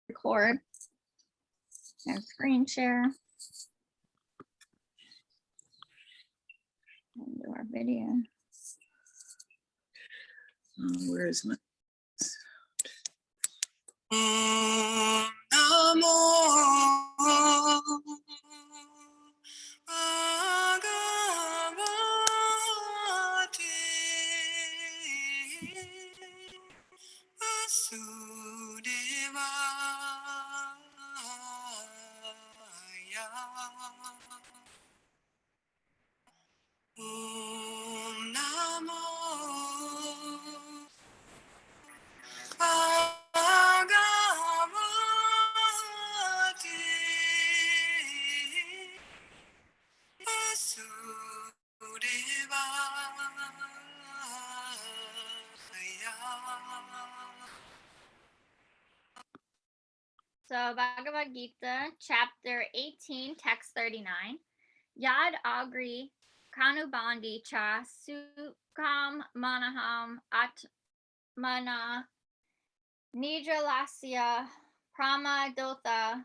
record and screen share and do our video. Where is my So Bhagavad Gita, chapter 18, text 39. Yad agri kanubandi cha sukam manaham atmana nidralasya pramadotha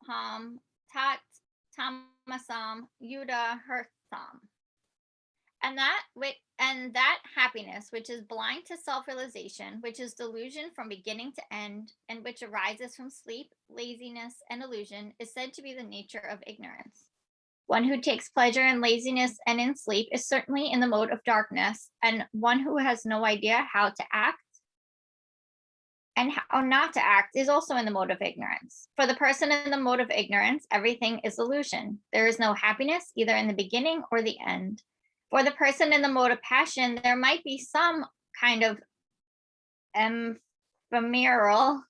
ham tat tamasam yuda hertham. And that happiness which is blind to self-realization, which is delusion from beginning to end, and which arises from sleep, laziness, and illusion, is said to be the nature of ignorance. One who takes pleasure in laziness and in sleep is certainly in the mode of darkness, and one who has no idea how to act and how not to act is also in the mode of ignorance. For the person in the mode of ignorance, everything is illusion. There is no happiness either in the beginning or the end. For the person in the mode of passion, there might be some kind of ephemeral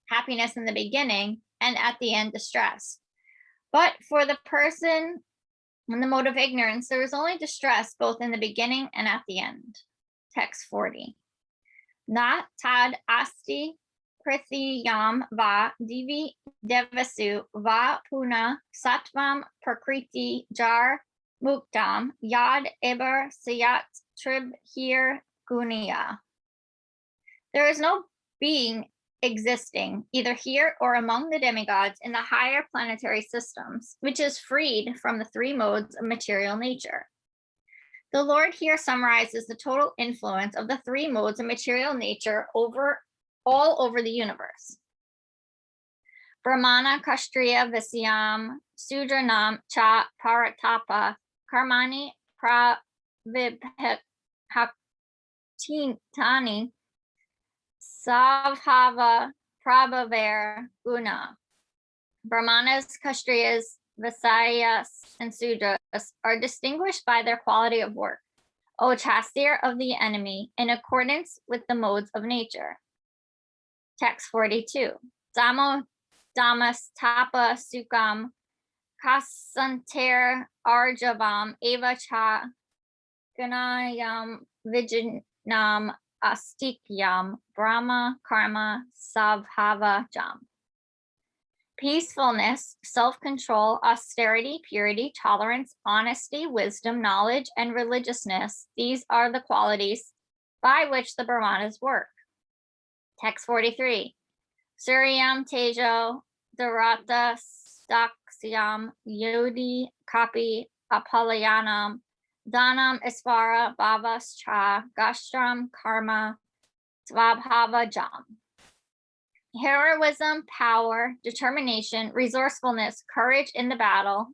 happiness in the beginning, and at the end, distress. But for the person in the mode of ignorance, there is only distress both in the beginning and at the end. Text 40. Na tad asti prithiyam va divi devasu va puna sattvam prakriti jar muktam yad eber sayat trib hir gunya. There is no being existing either here or among the demigods in the higher planetary systems, which is freed from the three modes of material nature. The Lord here summarizes the total influence of the three modes of material nature all over the universe. Brahmana Kashtriya Visyam Sudranam Cha Paratapa Karmani Pravibhaktani Savhava Prabhaver Guna. Brahmanas, Kshatriyas, Vaishyas, and Sudras are distinguished by their quality of work, O chastier of the enemy, in accordance with the modes of nature. Text 42. Damo Damas Tapa Sukam Kasanter Arjavam Eva Cha Ganayam Vijnam Astikyam Brahma Karma Savhava Jam. Peacefulness, self-control, austerity, purity, tolerance, honesty, wisdom, knowledge, and religiousness. These are the qualities by which the Brahmanas work. Text 43. Suryam Tejo Dharata Staksyam Yodi Kapi Apalayanam Danam Isvara Bhavas Cha Gastram Karma Svabhava Jam. Heroism, power, determination, resourcefulness, courage in battle,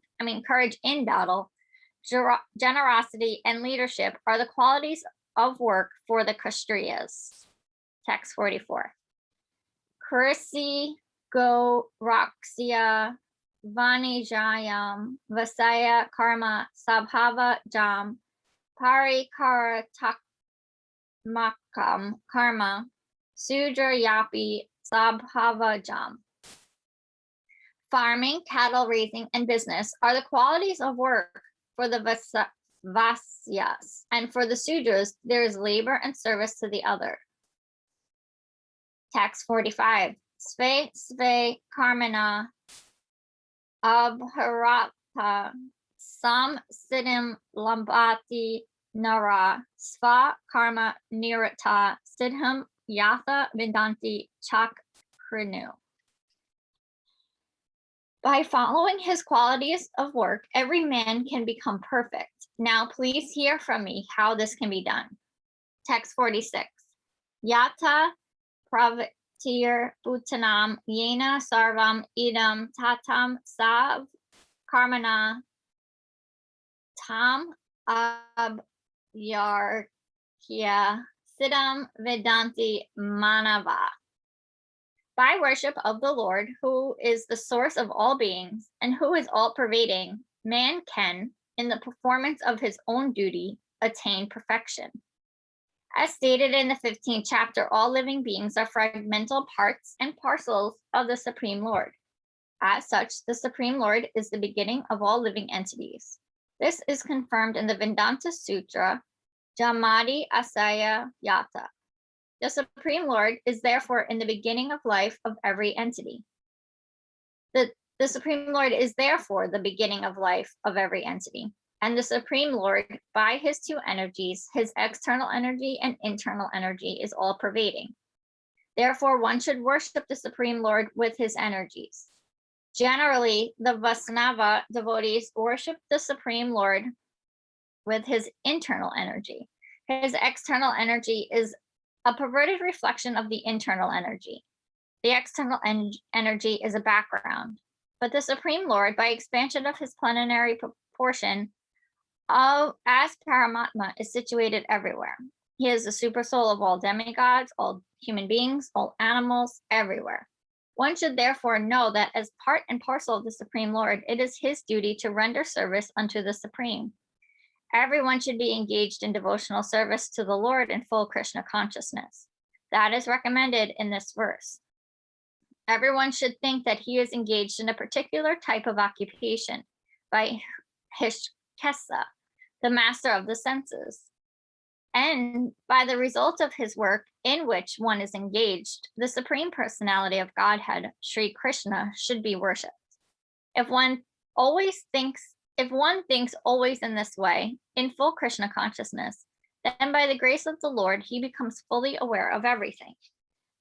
generosity, and leadership are the qualities of work for the Kshatriyas. Text 44. Kursi Go Raksya Vanijayam Vasaya Karma Sabhava Jam Parikaratamakam Karma Sudra Yapi Sabhava Jam. Farming, cattle raising, and business are the qualities of work for the Vaisyas, and for the Sudras, there is labor and service to the other. Text 45. Sve Sve Karmana Abharata Sam Siddhim Lambati Nara Sva Karma Nirata Siddham Yatha Vidanti Chak renew. By following his qualities of work, every man can become perfect. Now, please hear from me how this can be done. Text 46. Yata pravitir bhutanam yena sarvam idam tatam sav karmana tam abhyarkya siddham vedanti manava. By worship of the Lord, who is the source of all beings and who is all pervading, man can, in the performance of his own duty, attain perfection. As stated in the 15th chapter, all living beings are fragmental parts and parcels of the Supreme Lord. As such, the Supreme Lord is the beginning of all living entities. This is confirmed in the Vedanta Sutra, Jamadi Asaya Yata. The Supreme Lord is therefore in the beginning of life of every entity. The Supreme Lord is therefore the beginning of life of every entity. And the Supreme Lord, by his two energies, his external energy and internal energy, is all pervading. Therefore, one should worship the Supreme Lord with his energies. Generally, the Vaisnava devotees worship the Supreme Lord with his internal energy. His external energy is a perverted reflection of the internal energy. The external energy is a background. But the Supreme Lord, by expansion of his plenary proportion, as Paramatma, is situated everywhere. He is the super soul of all demigods, all human beings, all animals, everywhere. One should therefore know that as part and parcel of the Supreme Lord, it is his duty to render service unto the Supreme. Everyone should be engaged in devotional service to the Lord in full Krishna consciousness. That is recommended in this verse. Everyone should think that he is engaged in a particular type of occupation by Hishkesa, the master of the senses. And by the result of his work in which one is engaged, the Supreme Personality of Godhead, Sri Krishna, should be worshipped. If one thinks always in this way, in full Krishna consciousness, then by the grace of the Lord, he becomes fully aware of everything.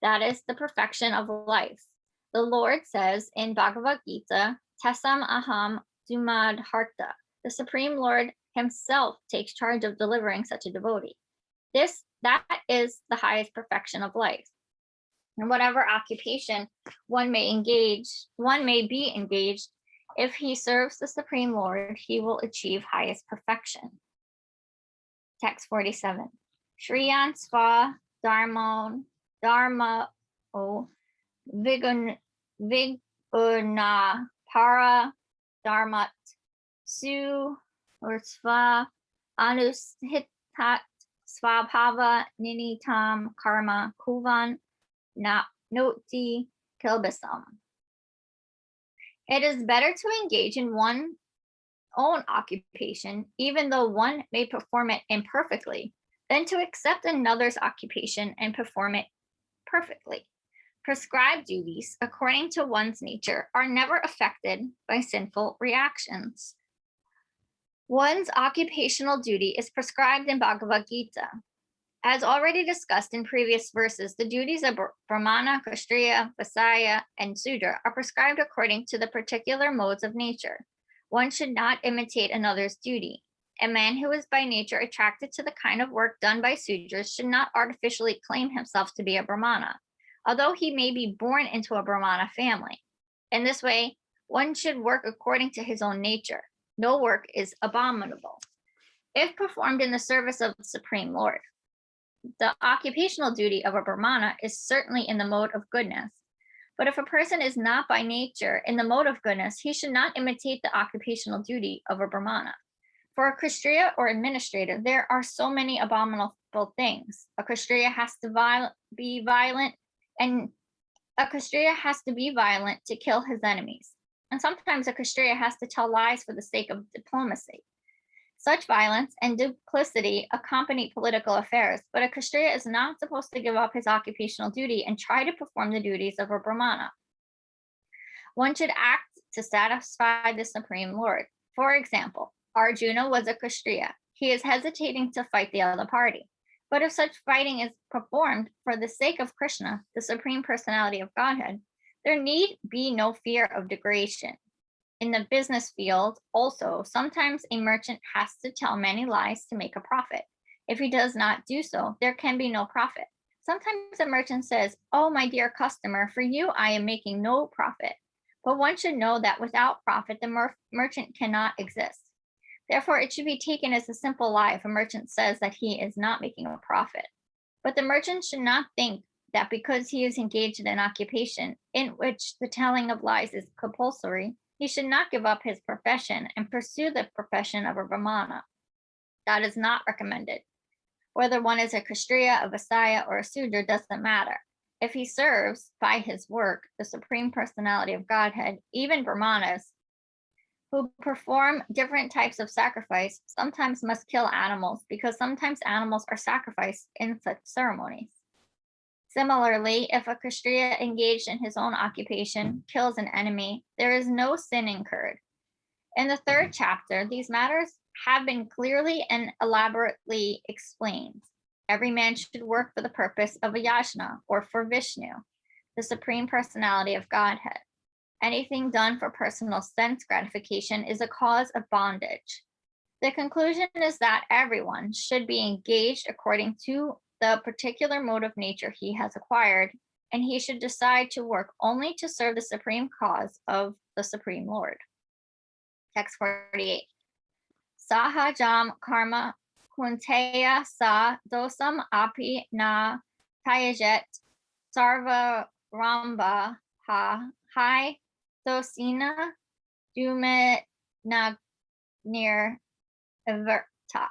That is the perfection of life. The Lord says in Bhagavad Gita, Tasam aham dumad harta. The Supreme Lord himself takes charge of delivering such a devotee. That is the highest perfection of life. In whatever occupation one may be engaged, if he serves the Supreme Lord, he will achieve highest perfection. Text 47. Shriyan sva dharma viguna para dharmat su or sva anushitat svabhava ninitam karma kuvan noti kilbasam. It is better to engage in one's own occupation, even though one may perform it imperfectly, than to accept another's occupation and perform it perfectly. Prescribed duties, according to one's nature, are never affected by sinful reactions. One's occupational duty is prescribed in Bhagavad Gita. As already discussed in previous verses, the duties of Brahmana, Kshatriya, Vaisya, and Sudra are prescribed according to the particular modes of nature. One should not imitate another's duty. A man who is by nature attracted to the kind of work done by Sudras should not artificially claim himself to be a Brahmana, although he may be born into a Brahmana family. In this way, one should work according to his own nature. No work is abominable, if performed in the service of the Supreme Lord. The occupational duty of a Brahmana is certainly in the mode of goodness. But if a person is not by nature in the mode of goodness, he should not imitate the occupational duty of a Brahmana. For a Kshatriya or administrator, there are so many abominable things. A Kshatriya has to be violent to kill his enemies. And sometimes a Kshatriya has to tell lies for the sake of diplomacy. Such violence and duplicity accompany political affairs, but a Kshatriya is not supposed to give up his occupational duty and try to perform the duties of a Brahmana. One should act to satisfy the Supreme Lord. For example, Arjuna was a Kshatriya. He is hesitating to fight the other party. But if such fighting is performed for the sake of Krishna, the Supreme Personality of Godhead, there need be no fear of degradation. In the business field, also, sometimes a merchant has to tell many lies to make a profit. If he does not do so, there can be no profit. Sometimes a merchant says, "Oh, my dear customer, for you I am making no profit." But one should know that without profit, the merchant cannot exist. Therefore, it should be taken as a simple lie if a merchant says that he is not making a profit. But the merchant should not think that because he is engaged in an occupation in which the telling of lies is compulsory, he should not give up his profession and pursue the profession of a Brahmana. That is not recommended. Whether one is a Kshatriya, a Vaisya, or a Sudra doesn't matter. If he serves by his work the Supreme Personality of Godhead, even Brahmanas, who perform different types of sacrifice, sometimes must kill animals because sometimes animals are sacrificed in such ceremonies. Similarly, if a Kshatriya engaged in his own occupation kills an enemy, there is no sin incurred. In the third chapter, these matters have been clearly and elaborately explained. Every man should work for the purpose of a yajna, or for Vishnu, the Supreme Personality of Godhead. Anything done for personal sense gratification is a cause of bondage. The conclusion is that everyone should be engaged according to the particular mode of nature he has acquired, and he should decide to work only to serve the supreme cause of the Supreme Lord. Text 48. Sahajam karma kunteya sa dosam api na tayajet sarva ramba ha hai dosina dume nir averta.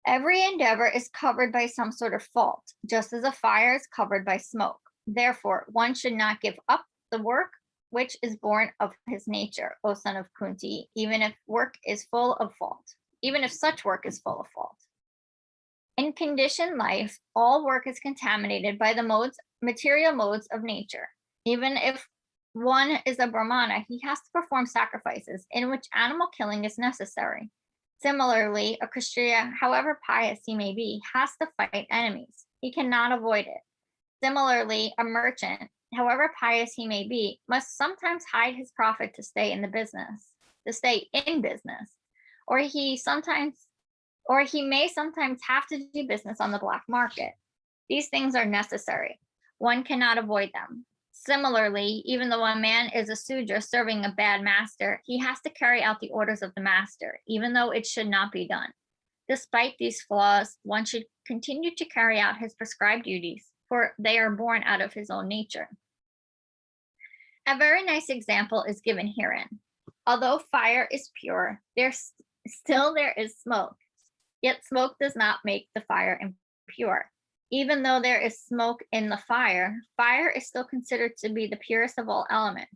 Every endeavor is covered by some sort of fault, just as a fire is covered by smoke. Therefore, one should not give up the work which is born of his nature, O son of Kunti, even if work is full of fault, even if such work is full of fault. In conditioned life, all work is contaminated by the material modes of nature. Even if one is a Brahmana, he has to perform sacrifices in which animal killing is necessary. Similarly, a Kshatriya, however pious he may be, has to fight enemies. He cannot avoid it. Similarly, a merchant, however pious he may be, must sometimes hide his profit to stay in business, or he may sometimes have to do business on the black market. These things are necessary. One cannot avoid them. Similarly, even though a man is a Sudra serving a bad master, he has to carry out the orders of the master, even though it should not be done. Despite these flaws, one should continue to carry out his prescribed duties, for they are born out of his own nature. A very nice example is given herein. Although fire is pure, there is smoke. Yet smoke does not make the fire impure. Even though there is smoke in the fire, fire is still considered to be the purest of all elements.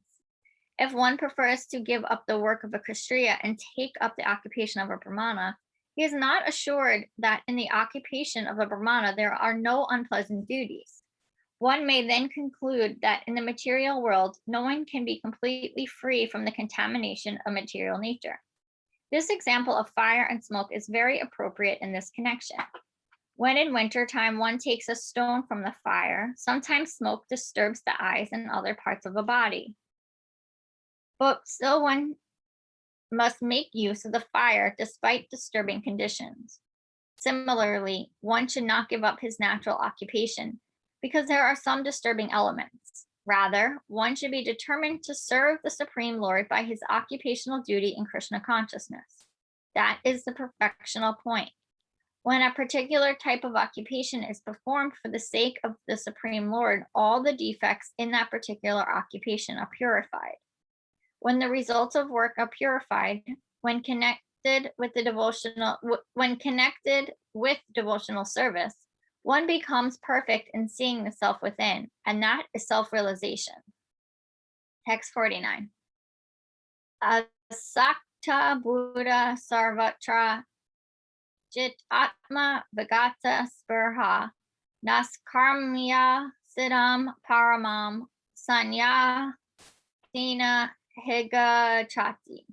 If one prefers to give up the work of a Kshatriya and take up the occupation of a Brahmana, he is not assured that in the occupation of a Brahmana there are no unpleasant duties. One may then conclude that in the material world, no one can be completely free from the contamination of material nature. This example of fire and smoke is very appropriate in this connection. When in wintertime one takes a stone from the fire, sometimes smoke disturbs the eyes and other parts of the body. But still one must make use of the fire despite disturbing conditions. Similarly, one should not give up his natural occupation because there are some disturbing elements. Rather, one should be determined to serve the Supreme Lord by his occupational duty in Krishna consciousness. That is the perfectional point. When a particular type of occupation is performed for the sake of the Supreme Lord, all the defects in that particular occupation are purified. When the results of work are purified, when connected with devotional service, one becomes perfect in seeing the self within, and that is self-realization. Text 49. Asakta Buddha Sarvatra Jit Atma Vigata Spurha Naskarmya Siddham Paramam Sanya Dina Higa Chati.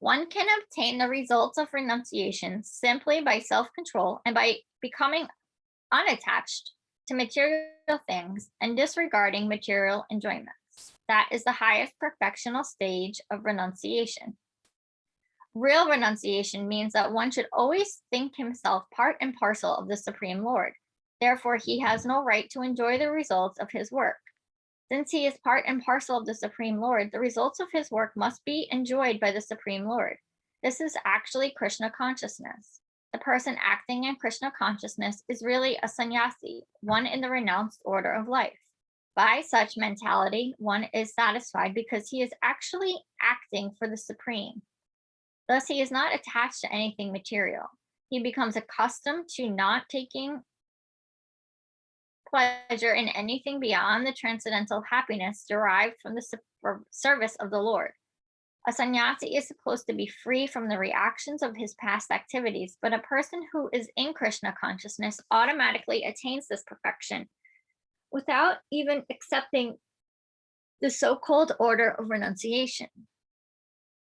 One can obtain the results of renunciation simply by self-control and by becoming unattached to material things and disregarding material enjoyments. That is the highest perfectional stage of renunciation. Real renunciation means that one should always think himself part and parcel of the Supreme Lord. Therefore, he has no right to enjoy the results of his work. Since he is part and parcel of the Supreme Lord, the results of his work must be enjoyed by the Supreme Lord. This is actually Krishna consciousness. The person acting in Krishna consciousness is really a sannyasi, one in the renounced order of life. By such mentality, one is satisfied because he is actually acting for the Supreme. Thus, he is not attached to anything material. He becomes accustomed to not taking pleasure in anything beyond the transcendental happiness derived from the service of the Lord. A sannyasi is supposed to be free from the reactions of his past activities, but a person who is in Krishna consciousness automatically attains this perfection without even accepting the so-called order of renunciation.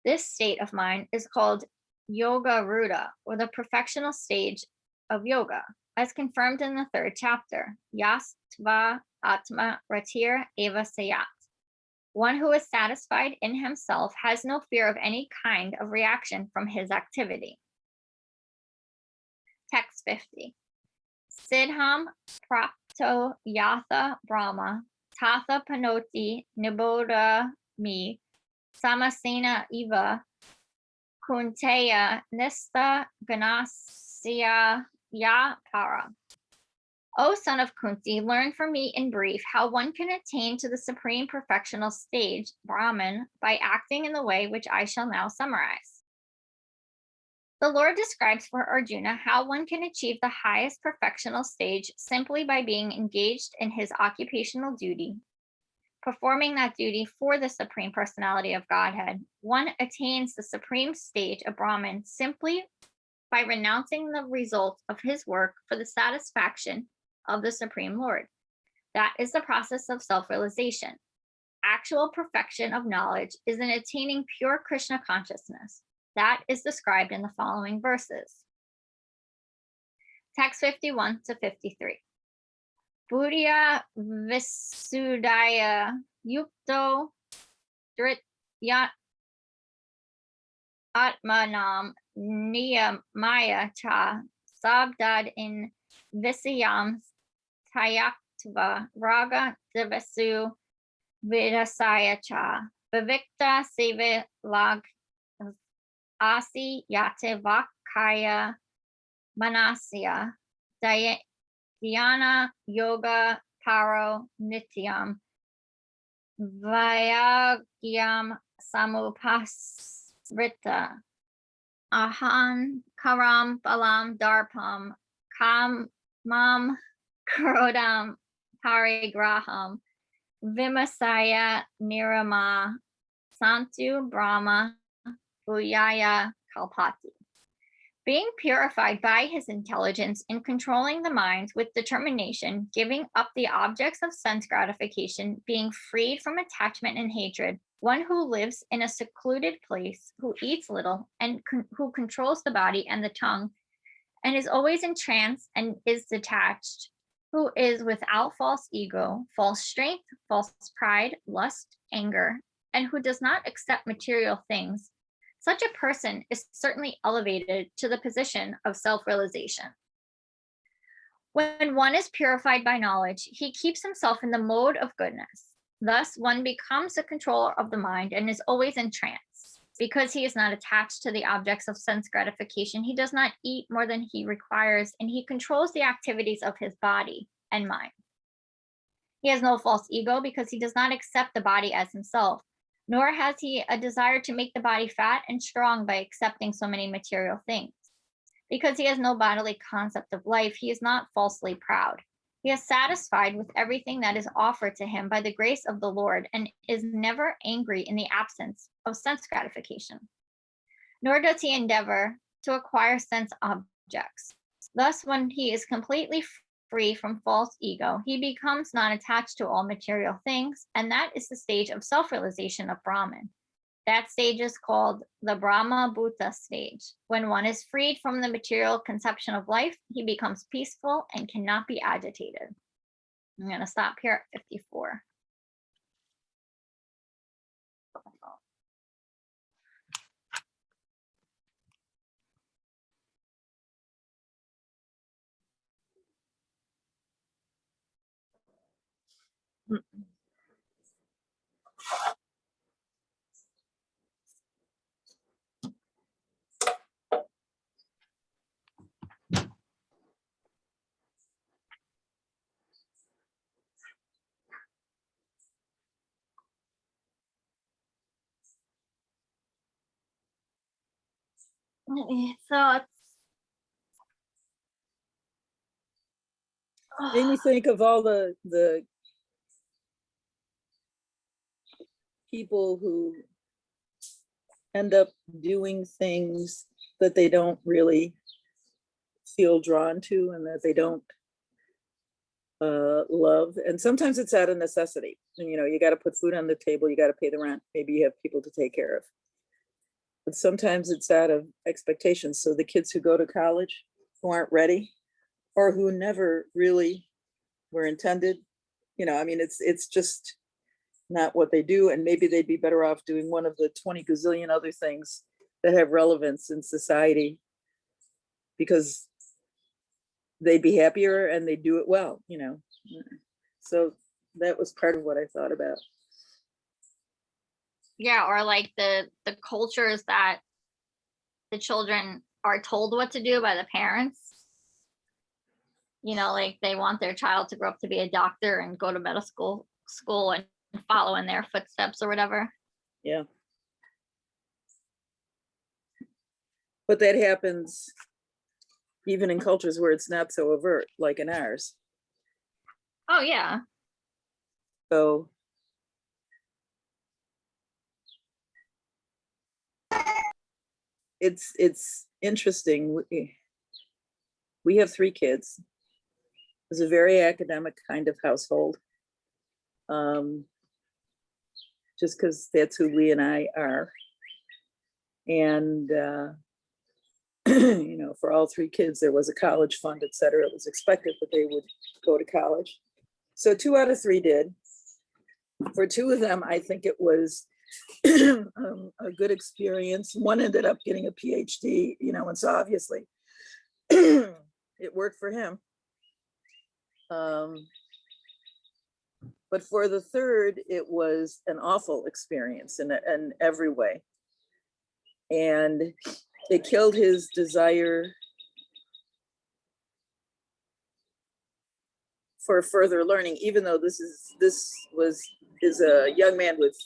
This state of mind is called Yoga Ruda, or the perfectional stage of yoga, as confirmed in the 3rd chapter, Yastva Atma Ratir Eva Sayat. One who is satisfied in himself has no fear of any kind of reaction from his activity. Text 50. Siddham Prapto Yatha Brahma Tatha Panoti Niboda Mi Samasena Eva Kunteya Nista Ganasya Ya Para. O son of Kunti, learn from me in brief how one can attain to the supreme perfectional stage, Brahman, by acting in the way which I shall now summarize. The Lord describes for Arjuna how one can achieve the highest perfectional stage simply by being engaged in his occupational duty. Performing that duty for the Supreme Personality of Godhead, one attains the supreme stage of Brahman simply by renouncing the results of his work for the satisfaction of the Supreme Lord. That is the process of self-realization. Actual perfection of knowledge is in attaining pure Krishna consciousness. That is described in the following verses. Text 51 to 53. Buddhya Visudaya Yukto Dritya Atmanam Niyamaya Cha Sabdad in Visayam Tayaktva Raga Divasu Vidasaya Cha Vivikta Seve Lag Asi Yate Vakaya Manasya Dhyana Yoga Paro Nityam Vayagyam Samupasrita Ahan Karam Balam Darpam Kamam Krodam Parigraham Vimasaya Nirama Santu Brahma Buyaya Kalpati. Being purified by his intelligence in controlling the mind with determination, giving up the objects of sense gratification, being freed from attachment and hatred, one who lives in a secluded place, who eats little, and who controls the body and the tongue, and is always in trance and is detached, who is without false ego, false strength, false pride, lust, anger, and who does not accept material things. Such a person is certainly elevated to the position of self-realization. When one is purified by knowledge, he keeps himself in the mode of goodness. Thus, one becomes the controller of the mind and is always in trance. Because he is not attached to the objects of sense gratification, he does not eat more than he requires, and he controls the activities of his body and mind. He has no false ego because he does not accept the body as himself, nor has he a desire to make the body fat and strong by accepting so many material things. Because he has no bodily concept of life, he is not falsely proud. He is satisfied with everything that is offered to him by the grace of the Lord and is never angry in the absence of sense gratification. Nor does he endeavor to acquire sense objects. Thus, when he is completely free from false ego, he becomes not attached to all material things, and that is the stage of self-realization of Brahman. That stage is called the Brahma Bhuta stage. When one is freed from the material conception of life, he becomes peaceful and cannot be agitated. I'm going to stop here at 54. So it's Made me think of all the people who end up doing things that they don't really feel drawn to and that they don't love. And sometimes it's out of necessity. And, you got to put food on the table, you got to pay the rent, maybe you have people to take care of. But sometimes it's out of expectations. So the kids who go to college who aren't ready or who never really were intended, it's just not what they do. And maybe they'd be better off doing one of the 20 gazillion other things that have relevance in society because they'd be happier and they do it well, So that was part of what I thought about. yeah, or like the cultures that the children are told what to do by the parents. Like they want their child to grow up to be a doctor and go to medical school and follow in their footsteps or whatever. Yeah. But that happens even in cultures where it's not so overt, like in ours. Oh yeah. So it's interesting. We have 3 kids. It's a very academic kind of household. Just because that's who we and I are. And for all 3 kids, there was a college fund, et cetera. It was expected that they would go to college. So 2 out of 3 did. For 2 of them, I think it was a good experience. One ended up getting a PhD, and so obviously it worked for him. But for the third, it was an awful experience in every way. And it killed his desire for further learning, even though this is a young man with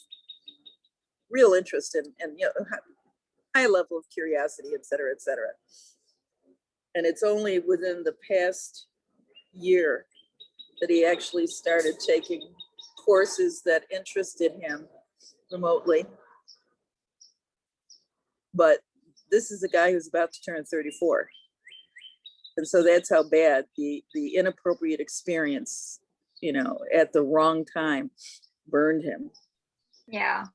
real interest and high level of curiosity, et cetera, et cetera. And it's only within the past year that he actually started taking courses that interested him remotely. But this is a guy who's about to turn 34. And so that's how bad the inappropriate experience, at the wrong time burned him. Yeah.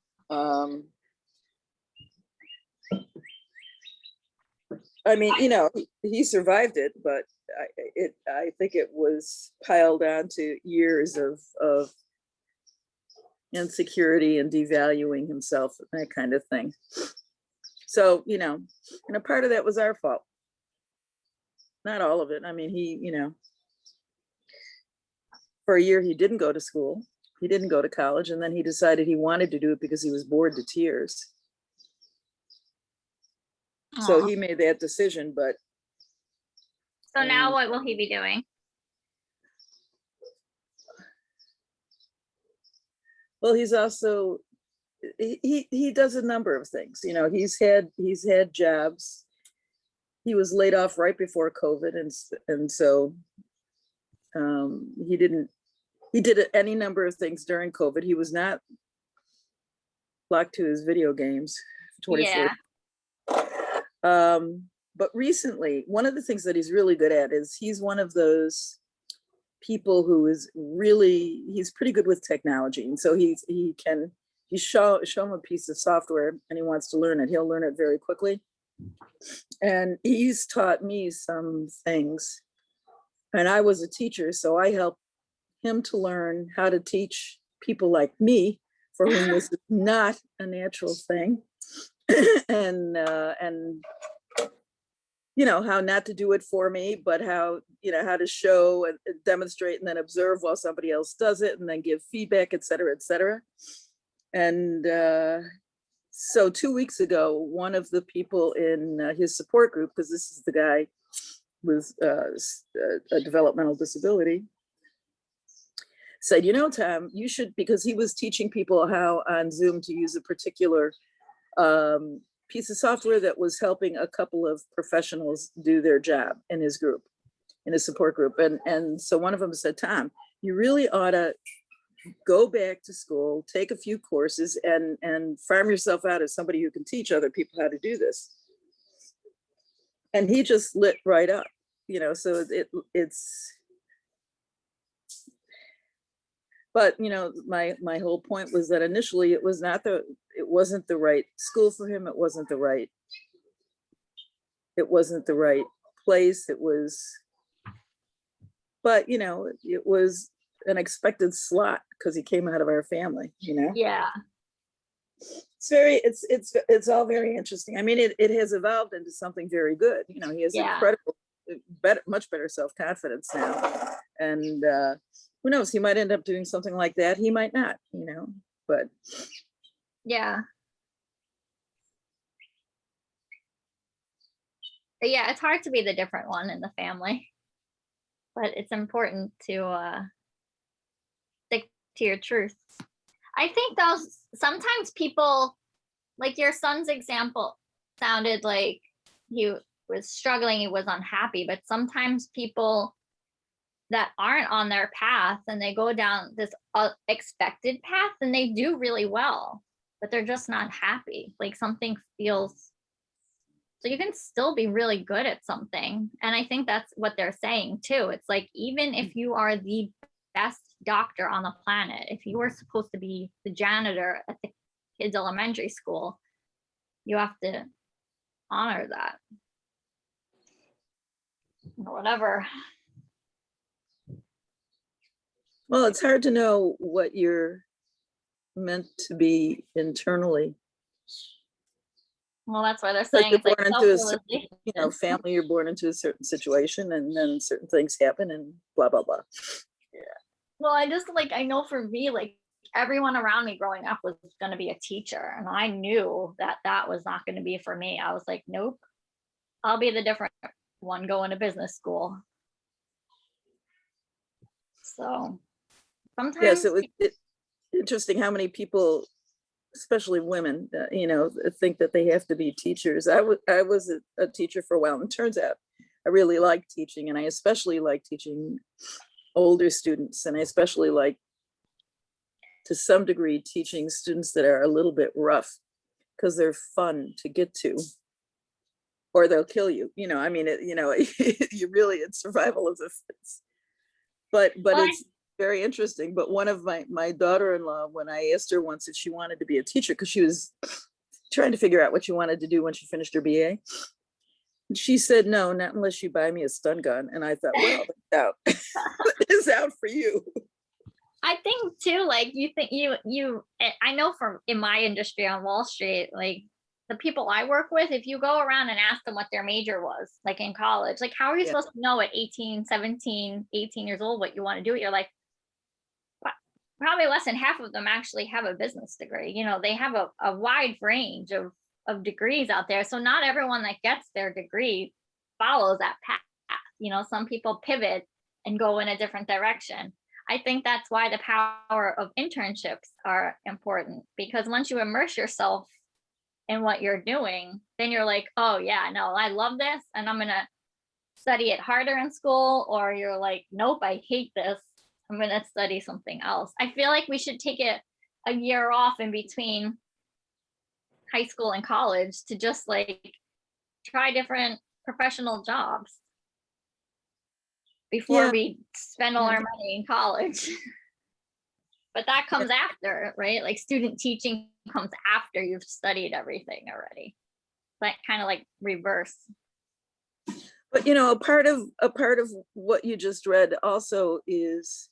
He survived it, but I think it was piled on to years of insecurity and devaluing himself, that kind of thing. So, and a part of that was our fault. Not all of it. He, for a year, he didn't go to school. He didn't go to college. And then he decided he wanted to do it because he was bored to tears. So he made that decision, but. So now what will he be doing? Well, he's also, he does a number of things. He's had jobs. He was laid off right before COVID. And so he did any number of things during COVID. He was not locked to his video games 24. Yeah. But recently, one of the things that he's really good at is he's one of those people who is he's pretty good with technology. And so he can you show him a piece of software and he wants to learn it, he'll learn it very quickly. And he's taught me some things. And I was a teacher, so I helped him to learn how to teach people like me, for whom this is not a natural thing. and how not to do it for me, but how to show and demonstrate and then observe while somebody else does it, and then give feedback, et cetera, et cetera. And so 2 weeks ago, one of the people in his support group, because this is the guy with a developmental disability, said, Tom, you should, because he was teaching people how on Zoom to use a particular piece of software that was helping a couple of professionals do their job in his group, in his support group. And so one of them said, Tom, you really ought to go back to school, take a few courses, and farm yourself out as somebody who can teach other people how to do this. And he just lit right up, so it's, but my whole point was that initially it wasn't the right school for him. It wasn't the right place. But it was an expected slot because he came out of our family, Yeah. It's all very interesting. I mean, it has evolved into something very good. He has incredible, much better self-confidence now. And who knows, he might end up doing something like that. He might not, but. Yeah. But yeah, it's hard to be the different one in the family, but it's important to stick to your truth. I think those sometimes people, like your son's example, sounded like he was struggling, he was unhappy, but sometimes people that aren't on their path and they go down this expected path and they do really well, but they're just not happy. Like something feels, so you can still be really good at something. And I think that's what they're saying too. It's like, even if you are the best doctor on the planet, if you were supposed to be the janitor at the kids' elementary school, you have to honor that or whatever. Well, it's hard to know what you're meant to be internally. Well, that's why they're saying Like it's you're like born into a certain, family, you're born into a certain situation, and then certain things happen and blah, blah, blah. Yeah. Well, I know for me, like everyone around me growing up was going to be a teacher, and I knew that was not going to be for me. I was like, nope, I'll be the different one going to business school. So sometimes. Yes, it's interesting how many people, especially women, think that they have to be teachers. I was a teacher for a while, and it turns out I really like teaching, and I especially like teaching older students, and I especially like, to some degree, teaching students that are a little bit rough, because they're fun to get to, or they'll kill you. I mean, you really, it's survival of the fittest. But it's very interesting. But one of my daughter-in-law, when I asked her once if she wanted to be a teacher, because she was trying to figure out what she wanted to do when she finished her BA, and she said, no, not unless you buy me a stun gun. And I thought, well, that's out. It's out for you. I think too, like you think I know from in my industry on Wall Street, like the people I work with, if you go around and ask them what their major was, like in college, like how are you supposed to know at 18, 17, 18 years old what you want to do? You're like, probably less than half of them actually have a business degree. They have a wide range of degrees out there. So not everyone that gets their degree follows that path. Some people pivot and go in a different direction. I think that's why the power of internships are important, because once you immerse yourself in what you're doing, then you're like, oh yeah, no, I love this and I'm going to study it harder in school. Or you're like, nope, I hate this, I'm going to study something else. I feel like we should take it a year off in between high school and college to just like try different professional jobs before we spend all our money in college. But that comes after, right? Like student teaching comes after you've studied everything already. That kind of like reverse. But a part of what you just read also is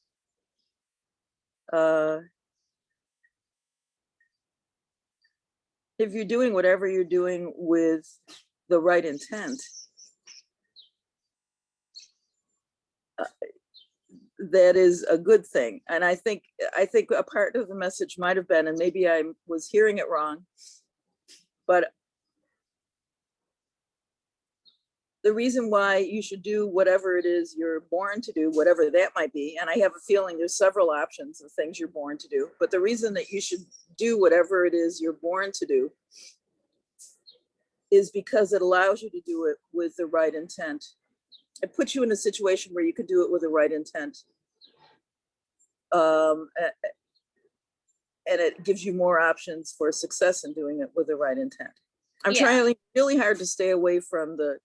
if you're doing whatever you're doing with the right intent, that is a good thing. And I think a part of the message might have been, and maybe I was hearing it wrong, but the reason why you should do whatever it is you're born to do, whatever that might be, and I have a feeling there's several options of things you're born to do, but the reason that you should do whatever it is you're born to do is because it allows you to do it with the right intent. It puts you in a situation where you could do it with the right intent. And it gives you more options for success in doing it with the right intent. I'm trying really hard to stay away from the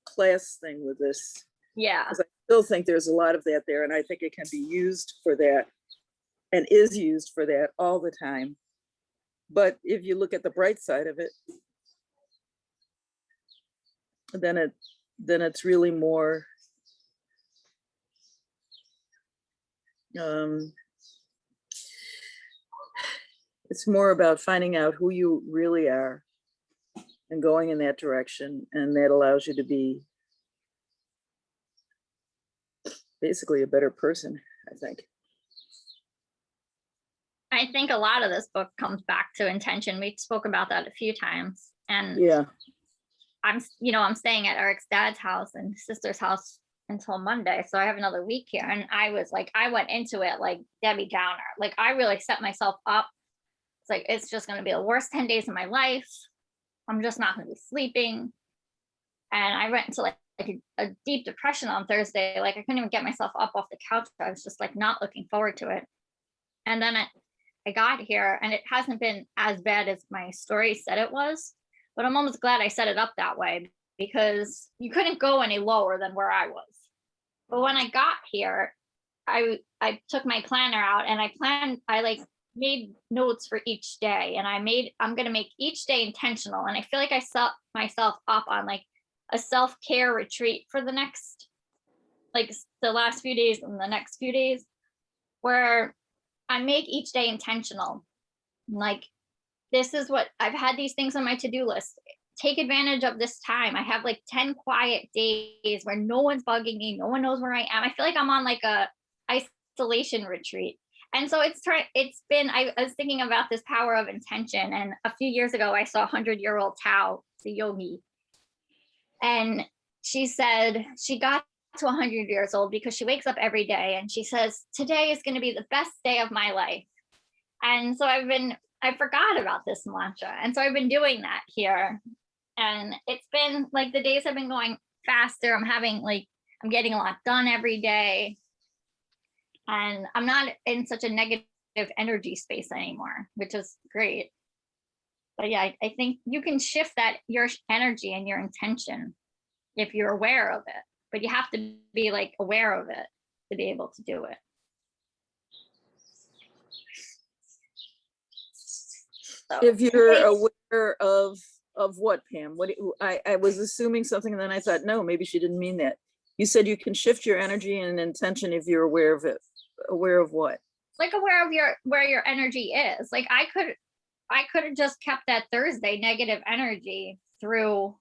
class thing with this. Yeah. Because I still think there's a lot of that there, and I think it can be used for that and is used for that all the time. But if you look at the bright side of it, then it's really more it's more about finding out who you really are and going in that direction, and that allows you to be basically a better person, I think. I think a lot of this book comes back to intention. We spoke about that a few times. And yeah, I'm staying at Eric's dad's house and sister's house until Monday. So I have another week here. And I went into it like Debbie Downer. Like I really set myself up. It's like, it's just going to be the worst 10 days of my life. I'm just not going to be sleeping. And I went into like a deep depression on Thursday. Like I couldn't even get myself up off the couch. I was just like not looking forward to it. And then I got here and it hasn't been as bad as my story said it was, but I'm almost glad I set it up that way because you couldn't go any lower than where I was. But when I got here, I took my planner out and I made notes for each day, and I'm going to make each day intentional. And I feel like I set myself up on like a self-care retreat for the next, like the last few days and the next few days, where I make each day intentional. Like, this is what I've had, these things on my to-do list. Take advantage of this time. I have like 10 quiet days where no one's bugging me. No one knows where I am. I feel like I'm on like a isolation retreat. And so I was thinking about this power of intention. And a few years ago, I saw 100-year-old Tao, the yogi. And she said she got to 100 years old because she wakes up every day and she says, today is going to be the best day of my life. And so I forgot about this mantra. And so I've been doing that here. And it's been like the days have been going faster. I'm getting a lot done every day. And I'm not in such a negative energy space anymore, which is great. But yeah, I think you can shift your energy and your intention if you're aware of it. But you have to be like aware of it to be able to do it. So, if you're aware of what, Pam? I was assuming something, and then I thought, no, maybe she didn't mean that. You said you can shift your energy and intention if you're aware of it. Aware of what? Like aware of where your energy is. Like I could have just kept that Thursday negative energy through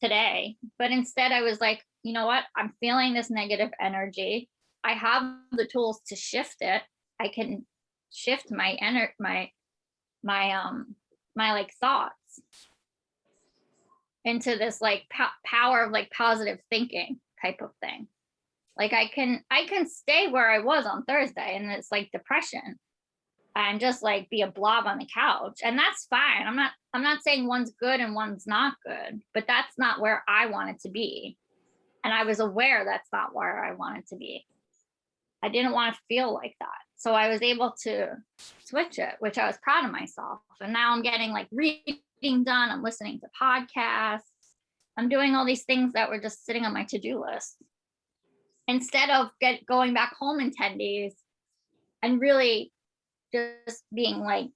today, but instead I was like, you know what? I'm feeling this negative energy. I have the tools to shift it. I can shift my like thoughts into this like power of like positive thinking type of thing. Like I can stay where I was on Thursday, and it's like depression, and just like be a blob on the couch, and that's fine. I'm not saying one's good and one's not good, but that's not where I wanted to be. And I was aware that's not where I wanted to be. I didn't want to feel like that. So I was able to switch it, which I was proud of myself. And now I'm getting like reading done. I'm listening to podcasts. I'm doing all these things that were just sitting on my to-do list. Instead of going back home in 10 days and really just being like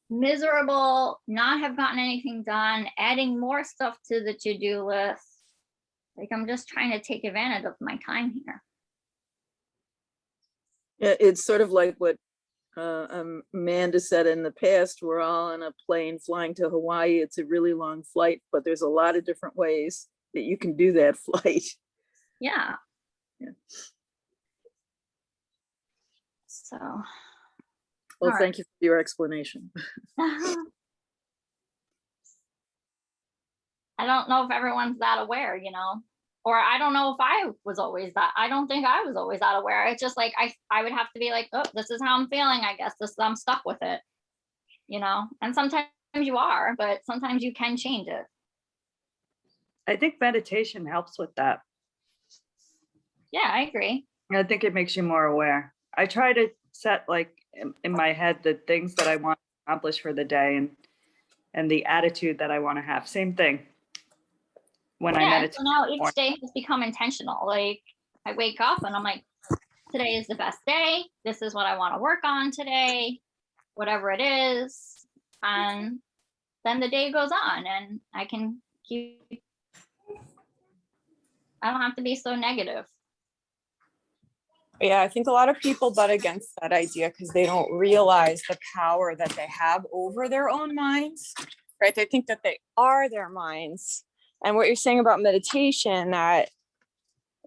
miserable, not have gotten anything done, adding more stuff to the to-do list. Like I'm just trying to take advantage of my time here. Yeah, it's sort of like what Amanda said in the past, we're all on a plane flying to Hawaii. It's a really long flight, but there's a lot of different ways that you can do that flight. Yeah. Yeah. So. Well, All thank you for your explanation. right. I don't know if everyone's that aware, or I don't know if I was always that. I don't think I was always that aware. It's just like I would have to be like, oh, this is how I'm feeling. I guess I'm stuck with it, And sometimes you are, but sometimes you can change it. I think meditation helps with that. Yeah, I agree. I think it makes you more aware. I try to set like in my head the things that I want to accomplish for the day and the attitude that I want to have. Same thing. When I Yeah, meditate. so now each day has become intentional. Like I wake up and I'm like, today is the best day. This is what I want to work on today, whatever it is. And then the day goes on and I can I don't have to be so negative. Yeah, I think a lot of people butt against that idea because they don't realize the power that they have over their own minds, right? They think that they are their minds. And what you're saying about meditation, that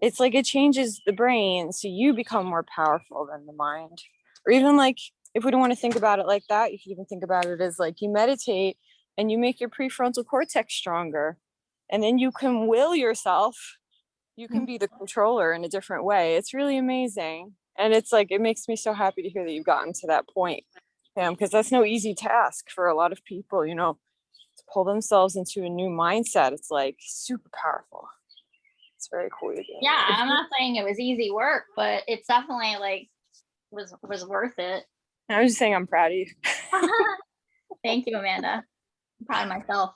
it's like it changes the brain, so you become more powerful than the mind. Or even like, if we don't want to think about it like that, you can even think about it as like you meditate and you make your prefrontal cortex stronger. And then you can will yourself. You can be the controller in a different way. It's really amazing. And it's like, it makes me so happy to hear that you've gotten to that point. Because that's no easy task for a lot of people, to pull themselves into a new mindset. It's like super powerful. It's very cool. Yeah, I'm not saying it was easy work, but it's definitely like was worth it. I was just saying I'm proud of you. Thank you, Amanda. I'm proud of myself.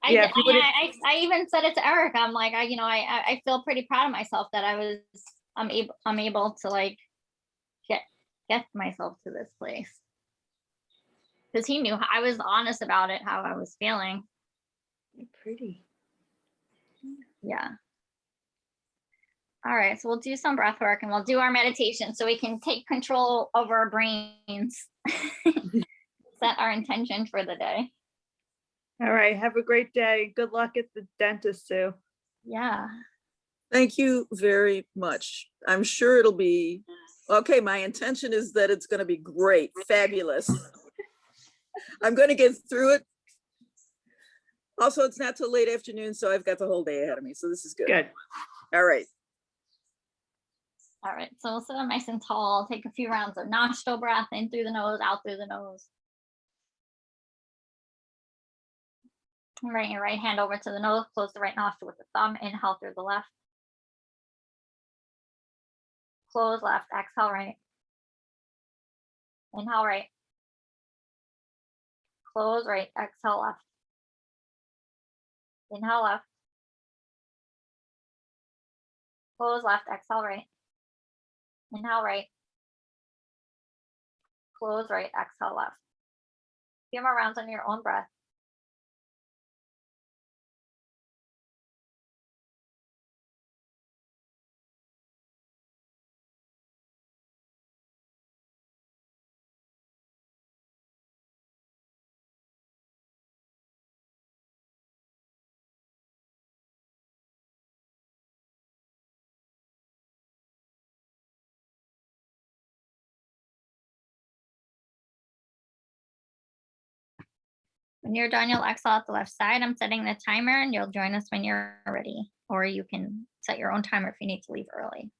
I even said it to Eric. I'm like, I feel pretty proud of myself that I'm able to like get myself to this place. Because he knew I was honest about it, how I was feeling. You're pretty. Yeah. All right, so we'll do some breath work and we'll do our meditation so we can take control over our brains. Set our intention for the day. All right. Have a great day. Good luck at the dentist, Sue. Yeah. Thank you very much. I'm sure it'll be okay. My intention is that it's going to be great, fabulous. I'm going to get through it. Also, it's not till late afternoon, so I've got the whole day ahead of me. So this is good. Good. All right. All right, so we'll sit up nice and tall. Take a few rounds of nostril breath in through the nose, out through the nose. Bring your right hand over to the nose, close the right nostril with the thumb, inhale through the left. Close left, exhale right. Inhale right. Close right, exhale left. Inhale left. Close left, exhale right. Inhale right. Close right, exhale left. Few more rounds on your own breath. When you're done, you'll exhale at the left side. I'm setting the timer and you'll join us when you're ready. Or you can set your own timer if you need to leave early.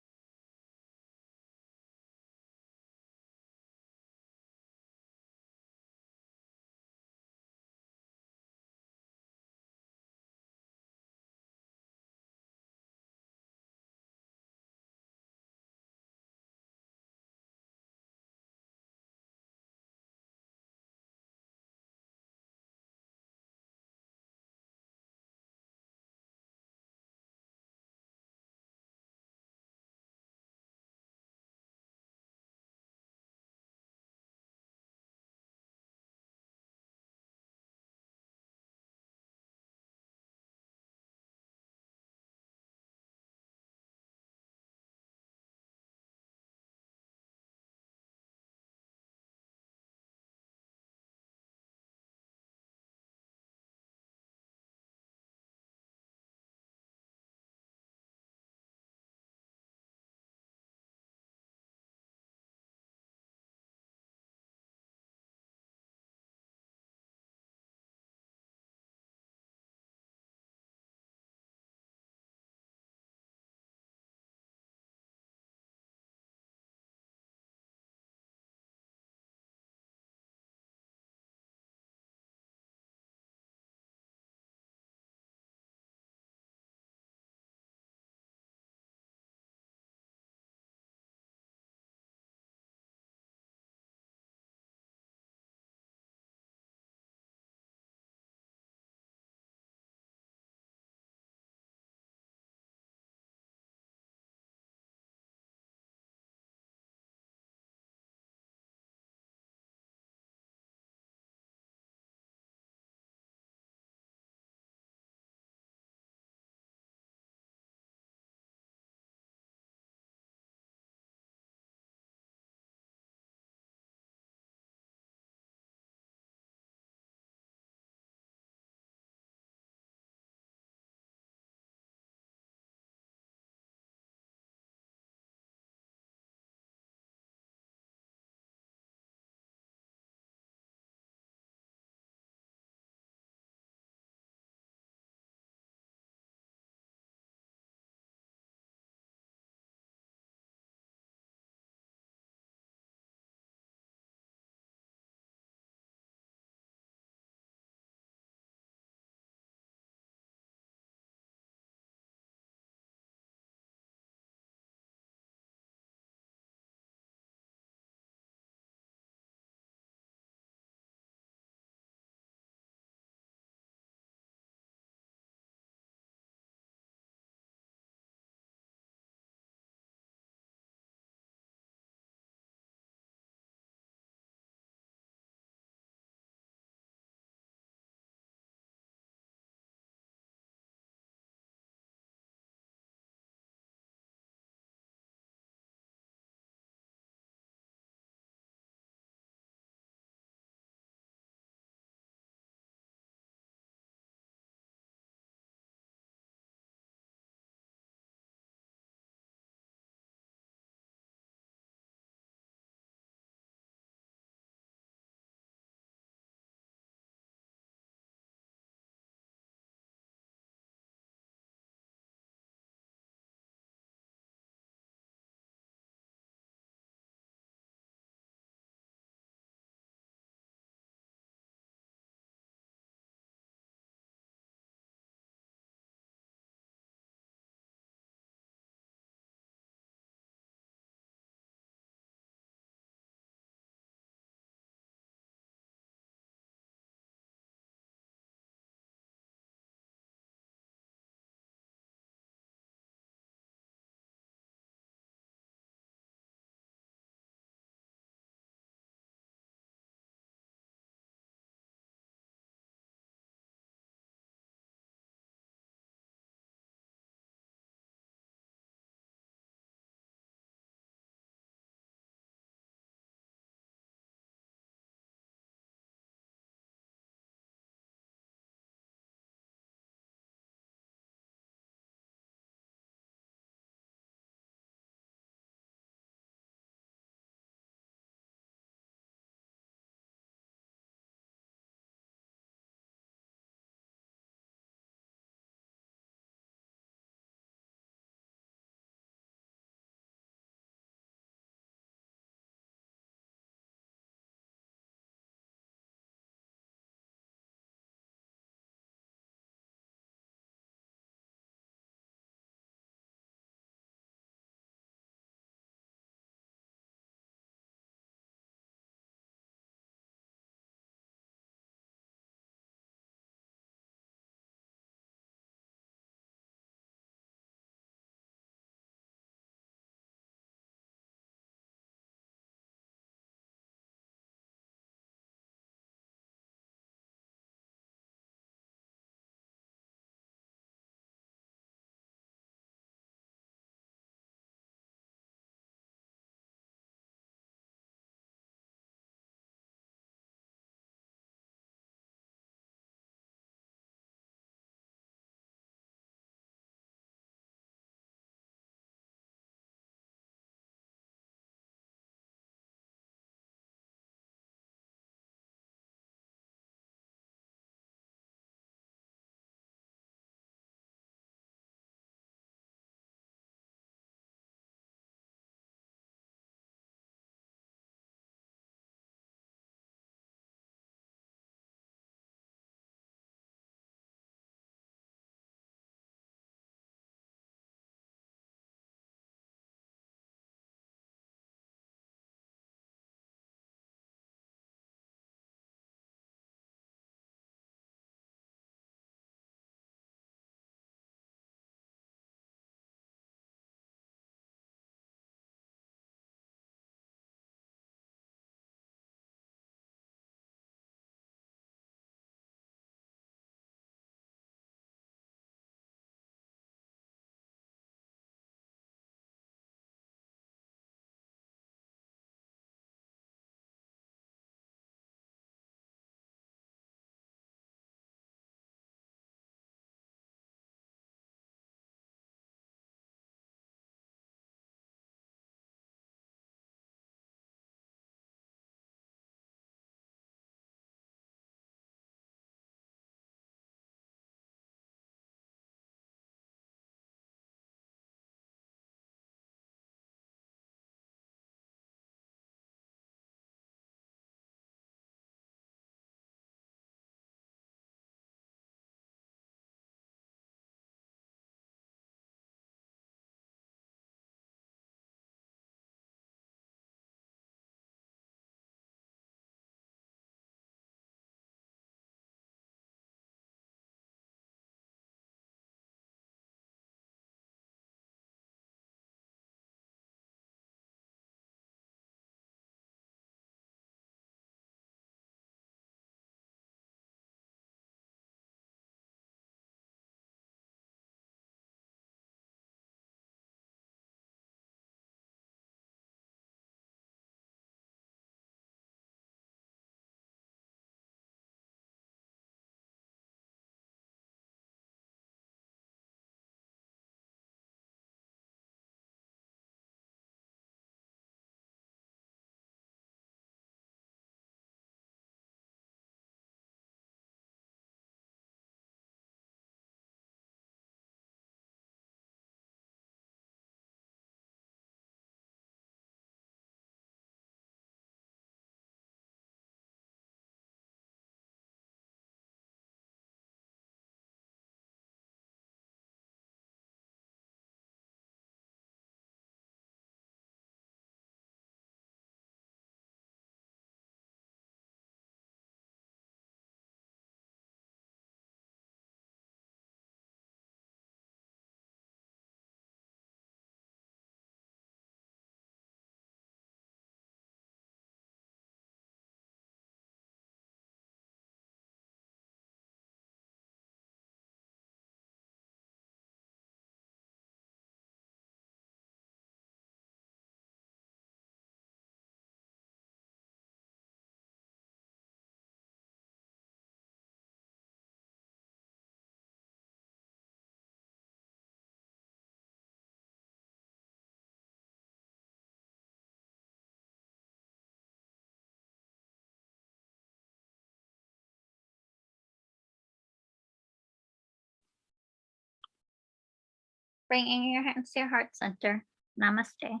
bringing your hands to your heart center. Namaste.